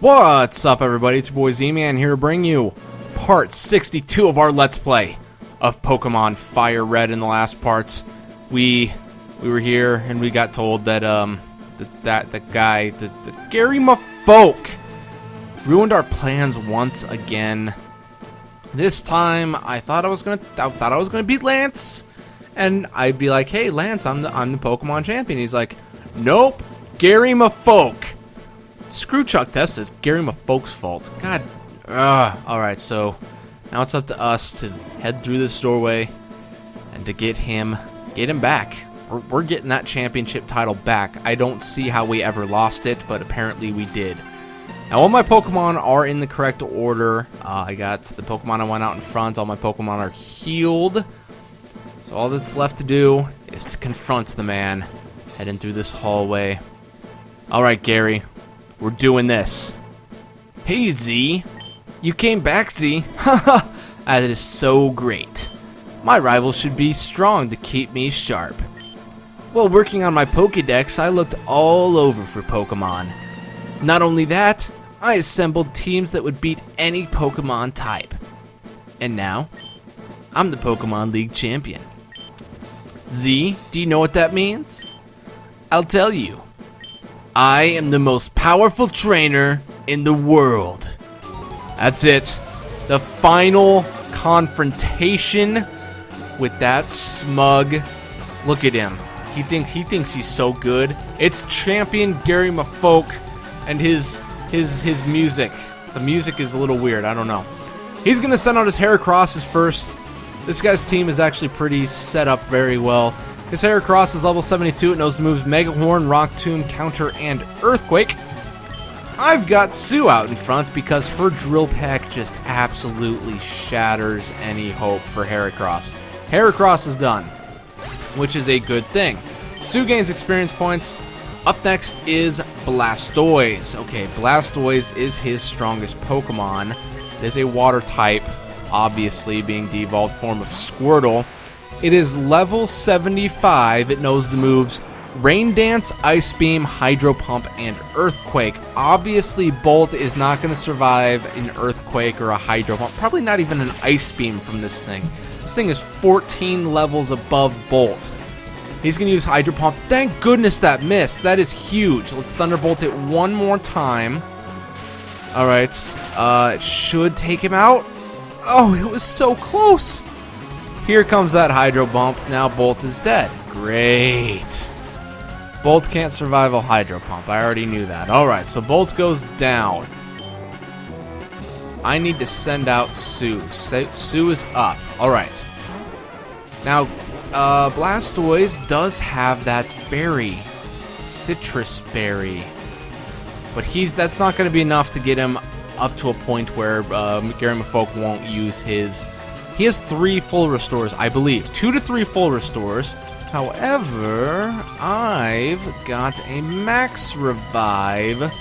What's up, everybody? It's your boy Z-Man here to bring you part 62 of our Let's Play of Pokemon Fire Red. In the last parts, we were here and we got told that the guy, Grymfok, ruined our plans once again. This time, I thought I was gonna beat Lance, and I'd be like, "Hey, Lance, I'm the Pokemon champion." He's like, "Nope, Grymfok." Screw Chuck Test, it's Grymfok's fault. God. Alright, so now it's up to us to head through this doorway and to get him back. We're getting that championship title back. I don't see how we ever lost it, but apparently we did. Now, all my Pokemon are in the correct order. I got the Pokemon I went out in front. All my Pokemon are healed. So all that's left to do is to confront the man heading through this hallway. Alright, Gary. We're doing this. Hey, Z. You came back, Z. Haha. That is so great. My rivals should be strong to keep me sharp. While working on my Pokédex, I looked all over for Pokemon. Not only that, I assembled teams that would beat any Pokemon type. And now, I'm the Pokemon League champion. Z, do you know what that means? I'll tell you. I am the most powerful trainer in the world. That's it. The final confrontation with that smug. Look at him. He thinks he's so good. It's Champion Grymfok and his music. The music is a little weird. I don't know. He's gonna send out his Heracrosses first. This guy's team is actually pretty set up very well. His Heracross is level 72. It knows the moves Mega Horn, Rock Tomb, Counter, and Earthquake. I've got Sue out in front because her Drill Peck just absolutely shatters any hope for Heracross. Heracross is done, which is a good thing. Sue gains experience points. Up next is Blastoise. Okay, Blastoise is his strongest Pokemon. It is a water type, obviously being the evolved form of Squirtle. It is level 75. It knows the moves Rain Dance, Ice Beam, Hydro Pump, and Earthquake. Obviously, Bolt is not going to survive an Earthquake or a Hydro Pump. Probably not even an Ice Beam from this thing. This thing is 14 levels above Bolt. He's going to use Hydro Pump. Thank goodness that missed. That is huge. Let's Thunderbolt it one more time. Alright. It should take him out. Oh, it was so close. Here comes that Hydro Pump. Now Bolt is dead. Great. Bolt can't survive a Hydro Pump. I already knew that. Alright, so Bolt goes down. I need to send out Sue. Sue is up. Alright. Now, Blastoise does have that berry. Citrus berry. But that's not going to be enough to get him up to a point where Grymfok won't use his... He has 3 full restores, I believe. 2 to 3 full restores. However, I've got a max revive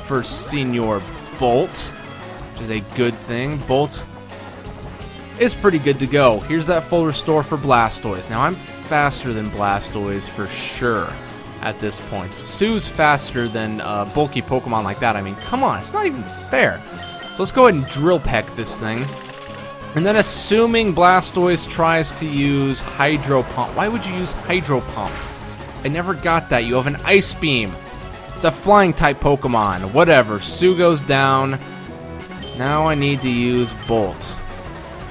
for Senior Bolt, which is a good thing. Bolt is pretty good to go. Here's that full restore for Blastoise. Now, I'm faster than Blastoise for sure at this point. Sue's faster than bulky Pokemon like that. I mean, come on, it's not even fair. So let's go ahead and Drill Peck this thing. And then assuming Blastoise tries to use Hydro Pump. Why would you use Hydro Pump? I never got that. You have an Ice Beam. It's a flying type Pokemon. Whatever. Sue goes down. Now I need to use Bolt.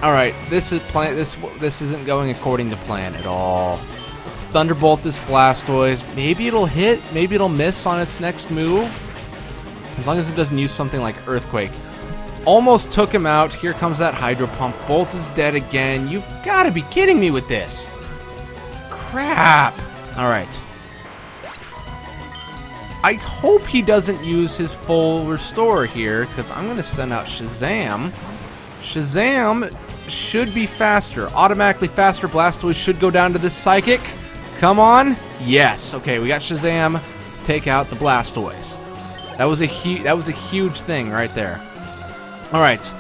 Alright, this isn't going according to plan at all. Let's Thunderbolt this Blastoise. Maybe it'll hit. Maybe it'll miss on its next move. As long as it doesn't use something like Earthquake. Almost took him out. Here comes that Hydro Pump. Bolt is dead again. You've got to be kidding me with this. Crap. Alright. I hope he doesn't use his full restore here, because I'm going to send out Shazam. Shazam should be faster. Automatically faster. Blastoise should go down to this Psychic. Come on. Yes. Okay, we got Shazam to take out the Blastoise. That was a huge thing right there. Alright,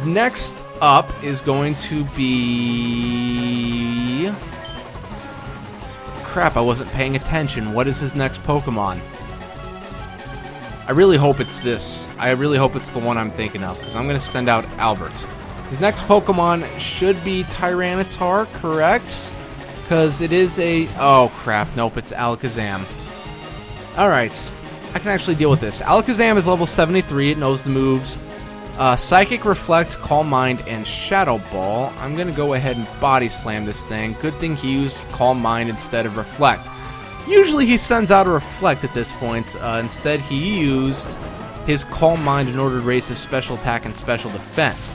next up is going to be... Crap, I wasn't paying attention. What is his next Pokemon? I really hope it's this. I really hope it's the one I'm thinking of, because I'm going to send out Albert. His next Pokemon should be Tyranitar, correct? Because it is a... Oh, crap. Nope, it's Alakazam. Alright. I can actually deal with this. Alakazam is level 73. It knows the moves Psychic, Reflect, Calm Mind, and Shadow Ball. I'm going to go ahead and Body Slam this thing. Good thing he used Calm Mind instead of Reflect. Usually he sends out a Reflect at this point. Instead, he used his Calm Mind in order to raise his special attack and special defense.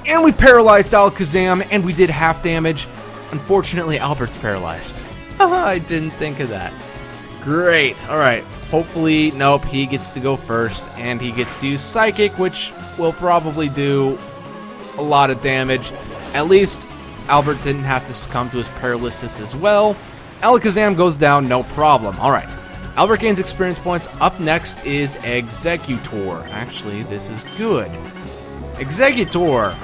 And we paralyzed Alakazam, and we did half damage. Unfortunately, Albert's paralyzed. I didn't think of that. Great. Alright. Hopefully, nope, he gets to go first, and he gets to use Psychic, which will probably do a lot of damage. At least, Albert didn't have to succumb to his paralysis as well. Alakazam goes down, no problem. Alright. Albert gains experience points. Up next is Exeggutor. Actually, this is good. Exeggutor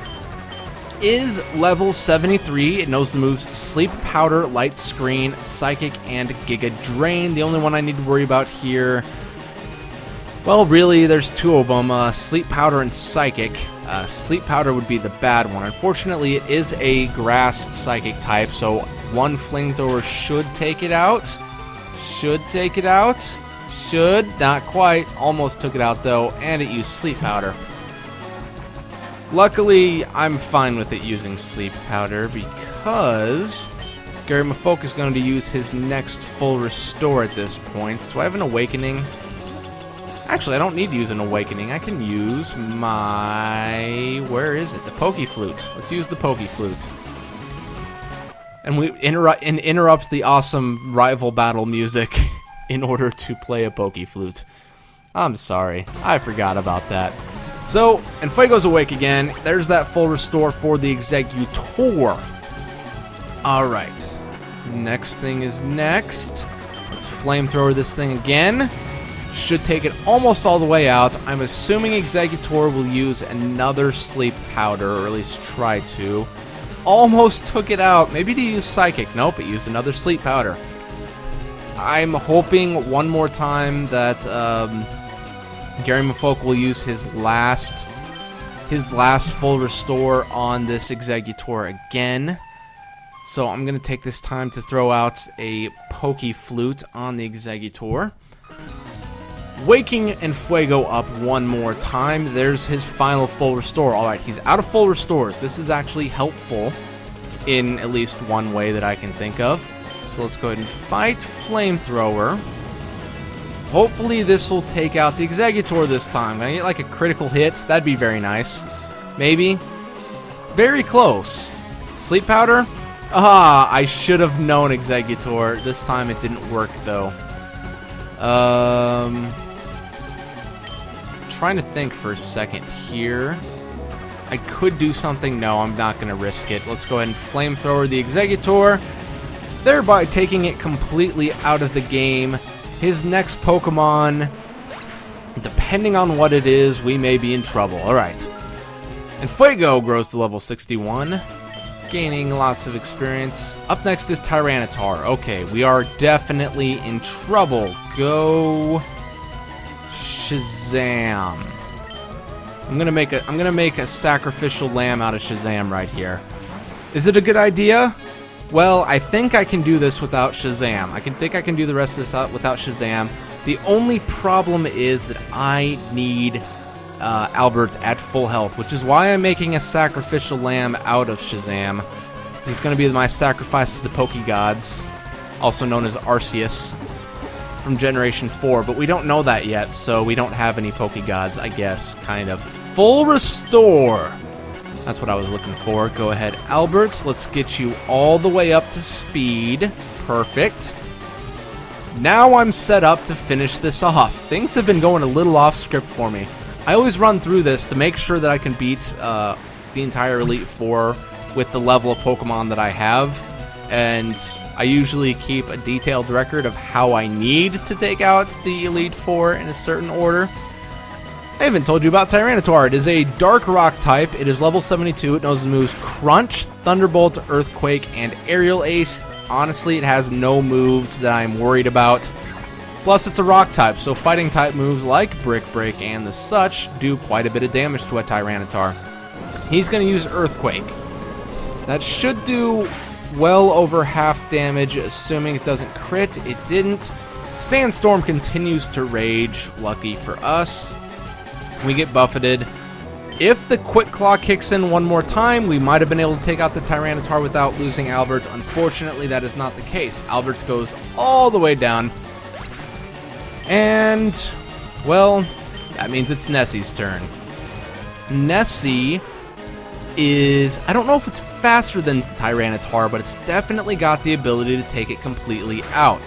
is level 73. It knows the moves Sleep Powder, Light Screen, Psychic, and Giga Drain. The only one I need to worry about here, well, really, there's two of them, Sleep Powder and Psychic. Sleep Powder would be the bad one. Unfortunately, it is a Grass Psychic type, so one Flamethrower should take it out. Should take it out. Should. Not quite. Almost took it out, though, and it used Sleep Powder. Luckily, I'm fine with it using Sleep Powder because Grymfok is going to use his next full restore at this point. Do I have an Awakening? Actually, I don't need to use an Awakening. I can use my... Where is it? The Pokeflute. Let's use the Pokeflute. And we interrupt the awesome rival battle music in order to play a Pokeflute. I'm sorry. I forgot about that. So, and Fuego's awake again. There's that full restore for the Exeggutor. Alright. Next thing is next. Let's Flamethrower this thing again. Should take it almost all the way out. I'm assuming Exeggutor will use another Sleep Powder, or at least try to. Almost took it out. Maybe to use Psychic. Nope, it used another Sleep Powder. I'm hoping one more time that... Grymfok will use his last full restore on this Exeggutor again. So I'm going to take this time to throw out a Pokeflute on the Exeggutor. Waking and Fuego up one more time. There's his final full restore. Alright, he's out of full restores. This is actually helpful in at least one way that I can think of. So let's go ahead and fight Flamethrower. Hopefully this will take out the Exeggutor this time. Can I get like a critical hit? That'd be very nice. Maybe. Very close. Sleep Powder? Ah, I should have known Exeggutor. This time it didn't work though. Trying to think for a second here. I could do something. No, I'm not going to risk it. Let's go ahead and Flamethrower the Exeggutor, thereby taking it completely out of the game. His next Pokemon, depending on what it is, we may be in trouble. Alright. And Fuego grows to level 61, gaining lots of experience. Up next is Tyranitar. Okay, we are definitely in trouble. Go Shazam. I'm gonna make a sacrificial lamb out of Shazam right here. Is it a good idea? Well, I think I can do this without Shazam. I think I can do the rest of this out without Shazam. The only problem is that I need Albert at full health, which is why I'm making a sacrificial lamb out of Shazam. He's going to be my sacrifice to the Pokegods, also known as Arceus, from Generation 4, but we don't know that yet, so we don't have any Pokegods, I guess, kind of. Full Restore! That's what I was looking for. Go ahead, Albert. Let's get you all the way up to speed. Perfect. Now I'm set up to finish this off. Things have been going a little off script for me. I always run through this to make sure that I can beat the entire Elite Four with the level of Pokemon that I have. And I usually keep a detailed record of how I need to take out the Elite Four in a certain order. I haven't told you about Tyranitar. It is a Dark Rock type. It is level 72. It knows the moves Crunch, Thunderbolt, Earthquake, and Aerial Ace. Honestly, it has no moves that I'm worried about. Plus, it's a rock type, so fighting type moves like Brick Break and the such do quite a bit of damage to a Tyranitar. He's going to use Earthquake. That should do well over half damage, assuming it doesn't crit. It didn't. Sandstorm continues to rage. Lucky for us. We get buffeted. If the Quick Claw kicks in one more time, we might have been able to take out the Tyranitar without losing Albert. Unfortunately, that is not the case. Albert goes all the way down. And, well, that means it's Nessie's turn. Nessie is, I don't know if it's faster than Tyranitar, but it's definitely got the ability to take it completely out.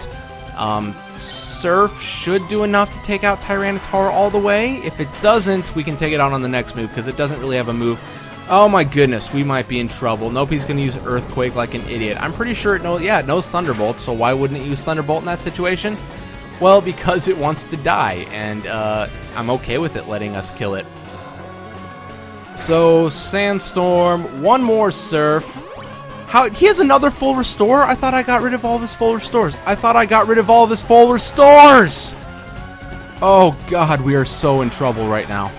Surf should do enough to take out Tyranitar all the way. If it doesn't, we can take it out on the next move, because it doesn't really have a move. Oh my goodness, we might be in trouble. Nope, he's going to use Earthquake like an idiot. I'm pretty sure it knows Thunderbolt, so why wouldn't it use Thunderbolt in that situation? Well, because it wants to die, and I'm okay with it letting us kill it. So, Sandstorm, one more Surf. How, he has another full restore? I thought I got rid of all of his full restores. Oh god, we are so in trouble right now.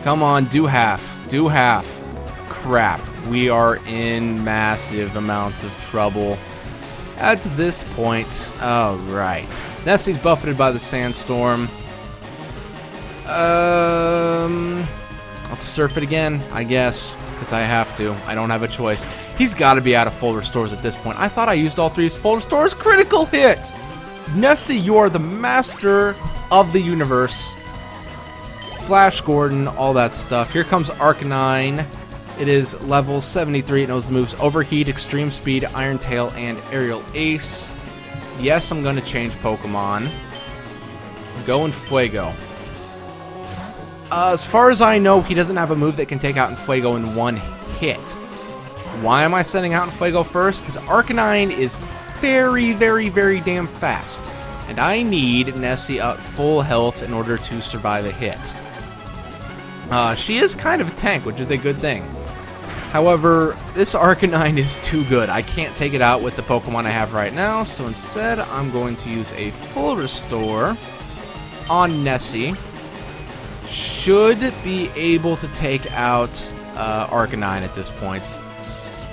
Come on, do half. Do half. Crap. We are in massive amounts of trouble at this point. Alright. Nessie's buffeted by the Sandstorm. Let's surf it again, I guess, because I have to. I don't have a choice. He's got to be out of full restores at this point. I thought I used all 3 of his full restores. Critical hit! Nessie, you are the master of the universe. Flash Gordon, all that stuff. Here comes Arcanine. It is level 73. It knows the moves Overheat, Extreme Speed, Iron Tail, and Aerial Ace. Yes, I'm going to change Pokemon. Go in Fuego. As far as I know, he doesn't have a move that can take out Fuego in one hit. Why am I sending out Fuego first? Because Arcanine is very, very, very damn fast. And I need Nessie at full health in order to survive a hit. She is kind of a tank, which is a good thing. However, this Arcanine is too good. I can't take it out with the Pokemon I have right now, so instead I'm going to use a full restore on Nessie. Should be able to take out Arcanine at this point.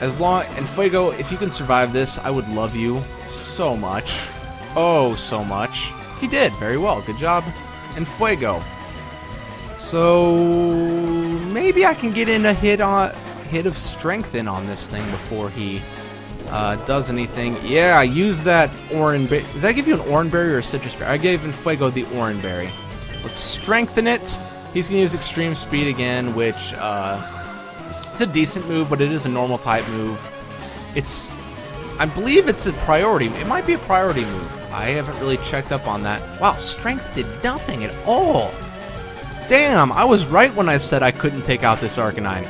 And Fuego, if you can survive this, I would love you so much. Oh, so much. He did very well. Good job. And Fuego. So maybe I can get in a hit of strength in on this thing before he does anything. Yeah, I used that Oran Berry. Did I give you an Oran Berry or a Citrus Berry? I gave Fuego the Oran Berry. Let's strengthen it. He's going to use Extreme Speed again, which it's a decent move, but it is a normal type move. I believe it's a priority. It might be a priority move. I haven't really checked up on that. Wow, Strength did nothing at all. Damn, I was right when I said I couldn't take out this Arcanine.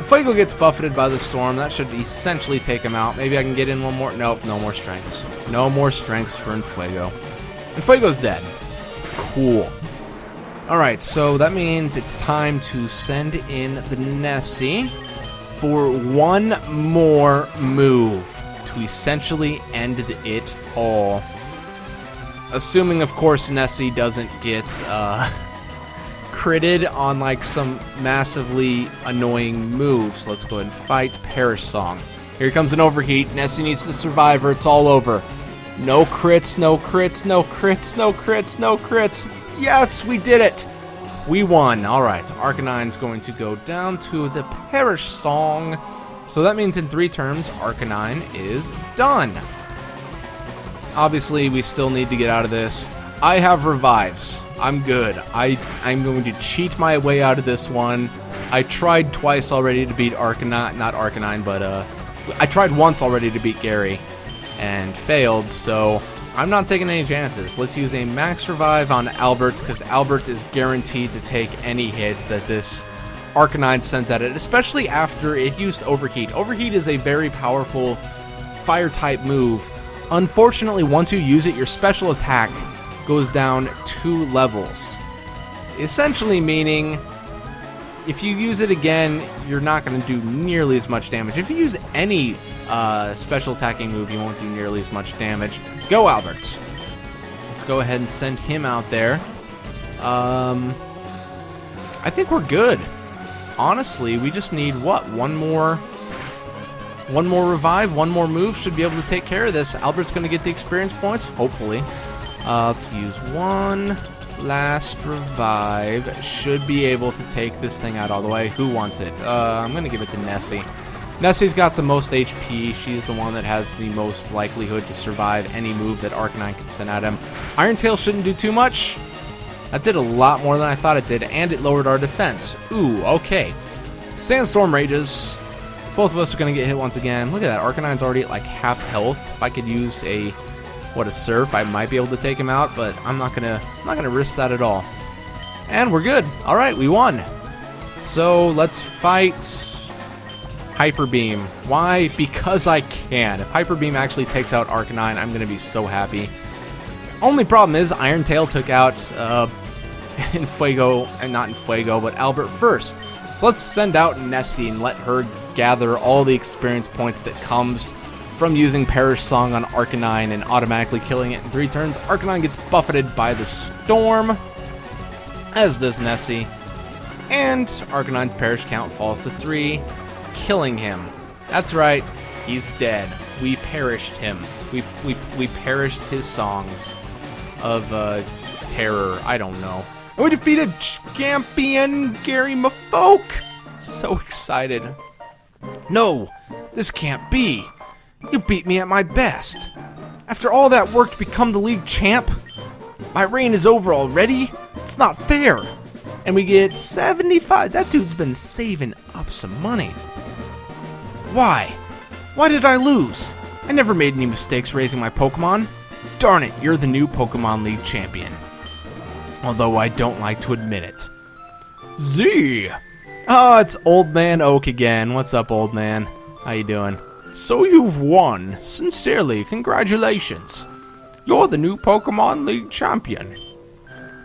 Fuego gets buffeted by the Storm. That should essentially take him out. Maybe I can get in one more. Nope, no more Strengths. No more Strengths for Fuego. And Fuego's dead. Cool. Alright, so that means it's time to send in the Nessie for one more move to essentially end it all. Assuming, of course, Nessie doesn't get critted on like some massively annoying moves. Let's go ahead and fight Perish Song. Here comes an Overheat. Nessie needs to survive or it's all over. No crits, no crits, no crits, no crits, no crits. Yes, we did it. We won. All right, Arcanine's going to go down to the Perish Song. So that means in 3 turns, Arcanine is done. Obviously, we still need to get out of this. I have revives. I'm good. I'm going to cheat my way out of this one. I tried twice already to beat Arcanine, not Arcanine, but I tried once already to beat Gary and failed, so I'm not taking any chances. Let's use a max revive on Albert, because Albert is guaranteed to take any hits that this Arcanine sent at it, especially after it used Overheat. Overheat is a very powerful fire-type move. Unfortunately, once you use it, your special attack goes down 2 levels. Essentially meaning, if you use it again, you're not going to do nearly as much damage. If you use any special attacking move, you won't do nearly as much damage. Go, Albert. go ahead and send him out there. I think we're good. Honestly, we just need, what, one more revive, one more move should be able to take care of this. Albert's going to get the experience points, hopefully. Let's use one last revive. Should be able to take this thing out all the way. Who wants it? I'm going to give it to Nessie. Nessie's got the most HP. She's the one that has the most likelihood to survive any move that Arcanine can send at him. Iron Tail shouldn't do too much. That did a lot more than I thought it did, and it lowered our defense. Ooh, okay. Sandstorm rages. Both of us are going to get hit once again. Look at that. Arcanine's already at like half health. If I could use a Surf, I might be able to take him out, but I'm not gonna risk that at all. And we're good. All right, we won. So let's fight Hyper Beam. Why? Because I can. If Hyper Beam actually takes out Arcanine, I'm gonna be so happy. Only problem is Iron Tail took out Infuego, and not Infuego, but Albert first. So let's send out Nessie and let her gather all the experience points that comes from using Perish Song on Arcanine and automatically killing it in 3 turns. Arcanine gets buffeted by the storm, as does Nessie. And Arcanine's Perish count falls to 3, killing him. That's right, he's dead. We perished him. We perished his songs of terror. I don't know. And we defeated champion Grymfok. So excited. No, this can't be. You beat me at my best. After all that work to become the league champ, my reign is over already? It's not fair. And we get 75. That dude's been saving up some money. Why? Why did I lose? I never made any mistakes raising my Pokemon. Darn it, you're the new Pokemon League champion. Although I don't like to admit it. Z! Oh, it's Old Man Oak again. What's up, old man? How you doing? So you've won. Sincerely, congratulations. You're the new Pokemon League champion.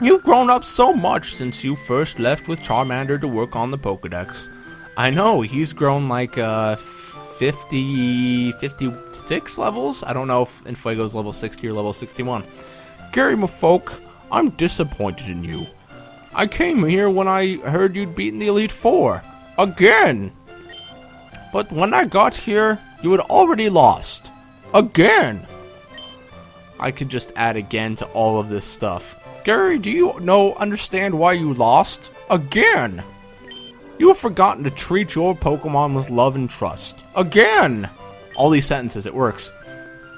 You've grown up so much since you first left with Charmander to work on the Pokedex. I know, he's grown like 56 levels? I don't know if Infuego's level 60 or level 61. Grymfok, I'm disappointed in you. I came here when I heard you'd beaten the Elite Four. Again! But when I got here, you had already lost. Again! I could just add again to all of this stuff. Gary, do you understand why you lost? Again! You have forgotten to treat your Pokemon with love and trust. Again! All these sentences, it works.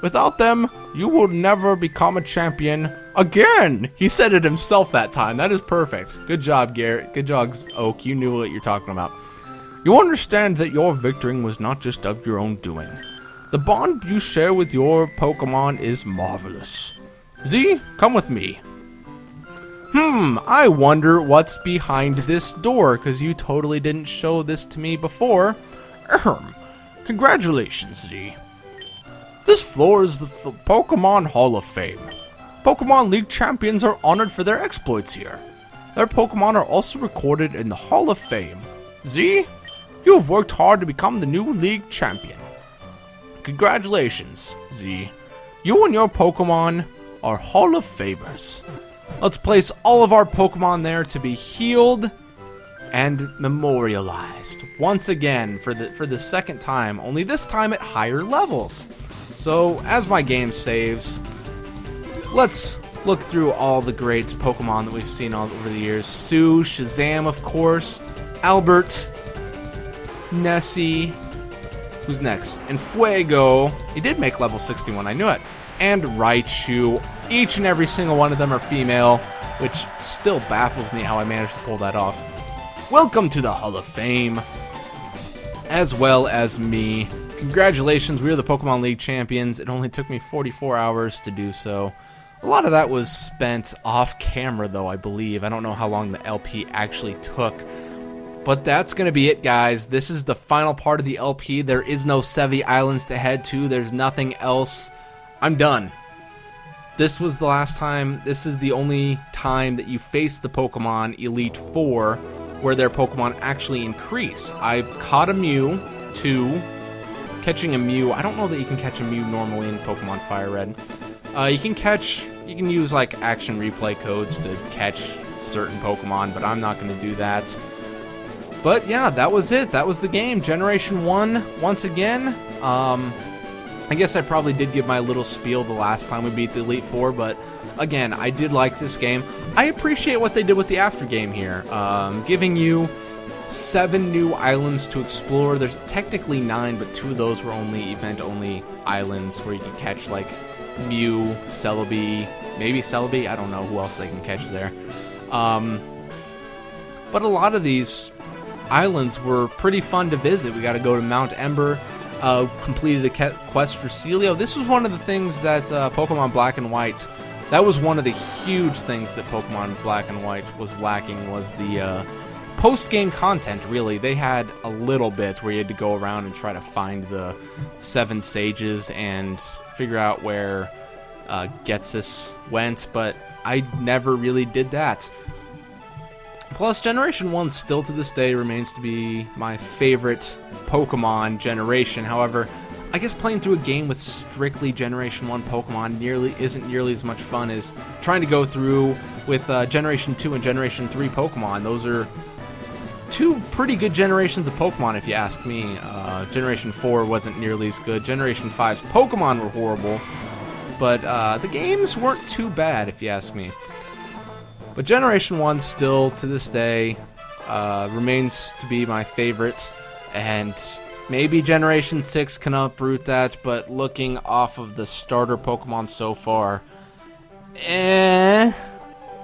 Without them, you will never become a champion. Again! He said it himself that time. That is perfect. Good job, Garrett. Good job, Oak. You knew what you're talking about. You understand that your victory was not just of your own doing. The bond you share with your Pokemon is marvelous. Z, come with me. I wonder what's behind this door, because you totally didn't show this to me before. Congratulations, Z. This floor is the Pokemon Hall of Fame. Pokemon League champions are honored for their exploits here. Their Pokemon are also recorded in the Hall of Fame. Z, you have worked hard to become the new League champion. Congratulations, Z. You and your Pokemon are Hall of Famers. Let's place all of our Pokemon there to be healed and memorialized once again for the second time, only this time at higher levels. So, as my game saves, let's look through all the great Pokemon that we've seen all over the years. Sue, Shazam, of course, Albert, Nessie, who's next? And Fuego. He did make level 61, I knew it. And Raichu. Each and every single one of them are female, which still baffles me how I managed to pull that off. Welcome to the Hall of Fame, as well as me. Congratulations, we are the Pokemon League champions. It only took me 44 hours to do so. A lot of that was spent off camera, though, I believe. I don't know how long the LP actually took. But that's going to be it, guys. This is the final part of the LP. There is no Sevi Islands to head to. There's nothing else. I'm done. This was the last time. This is the only time that you face the Pokemon Elite Four where their Pokemon actually increase. I caught a Mew, 2. Catching a Mew. I don't know that you can catch a Mew normally in Pokemon Fire Red. You can use like action replay codes to catch certain Pokemon, but I'm not going to do that. But yeah, that was it. That was the game. Generation 1, once again. I guess I probably did give my little spiel the last time we beat the Elite Four, but again, I did like this game. I appreciate what they did with the after game here, giving you 7 new islands to explore. There's technically 9, but 2 of those were only event-only islands where you could catch like Mew, Celebi, maybe Celebi. I don't know who else they can catch there. But a lot of these islands were pretty fun to visit. We got to go to Mount Ember. Completed a quest for Celio. This was one of the things that Pokemon Black and White, that was one of the huge things that Pokemon Black and White was lacking, was the post-game content, really. They had a little bit where you had to go around and try to find the 7 sages and figure out where Getsis went, but I never really did that. Plus, Generation 1 still to this day remains to be my favorite Pokemon generation. However, I guess playing through a game with strictly Generation 1 Pokemon isn't nearly as much fun as trying to go through with Generation 2 and Generation 3 Pokemon. Those are 2 pretty good generations of Pokemon, if you ask me. Generation 4 wasn't nearly as good. Generation 5's Pokemon were horrible, but the games weren't too bad, if you ask me. But Generation 1 still, to this day, remains to be my favorite, and maybe Generation 6 can uproot that, but looking off of the starter Pokemon so far,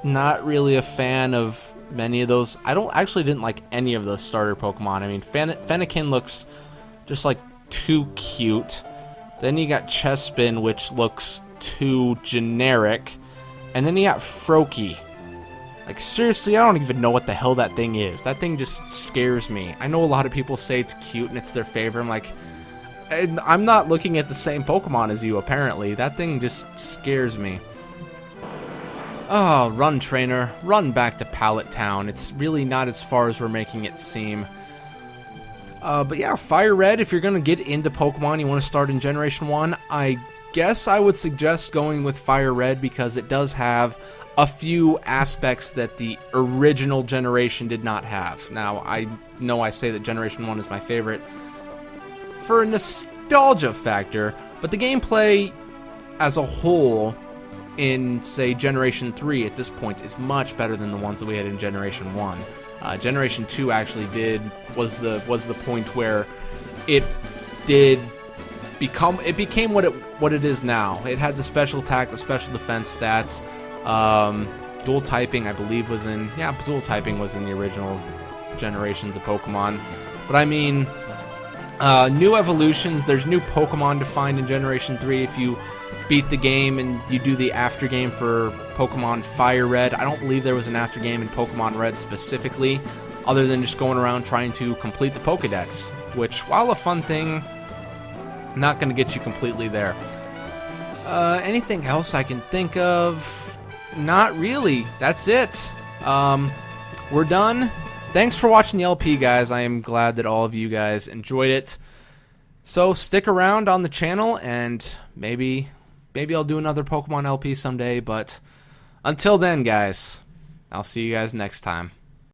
not really a fan of many of those. I didn't like any of the starter Pokemon. I mean, Fennekin looks just like too cute. Then you got Chespin, which looks too generic. And then you got Froakie. Like, seriously, I don't even know what the hell that thing is. That thing just scares me. I know a lot of people say it's cute and it's their favorite. I'm like, I'm not looking at the same Pokemon as you, apparently. That thing just scares me. Oh, run, trainer. Run back to Pallet Town. It's really not as far as we're making it seem. But yeah, Fire Red, if you're going to get into Pokemon, you want to start in Generation 1, I guess I would suggest going with Fire Red because it does have a few aspects that the original generation did not have. Now, I know I say that Generation 1 is my favorite for a nostalgia factor, but the gameplay as a whole in, say, Generation 3 at this point is much better than the ones that we had in Generation 1. Generation 2 actually was the point where it became what it is now. It had the special attack, the special defense stats. Dual typing, I believe, dual typing was in the original generations of Pokemon. But I mean, new evolutions, there's new Pokemon to find in Generation 3 if you beat the game and you do the after game for Pokemon Fire Red. I don't believe there was an after game in Pokemon Red specifically, other than just going around trying to complete the Pokedex, which, while a fun thing, not going to get you completely there. Anything else I can think of? Not really. That's it. We're done. Thanks for watching the LP, guys. I am glad that all of you guys enjoyed it. So stick around on the channel, and maybe I'll do another Pokemon LP someday. But until then, guys, I'll see you guys next time.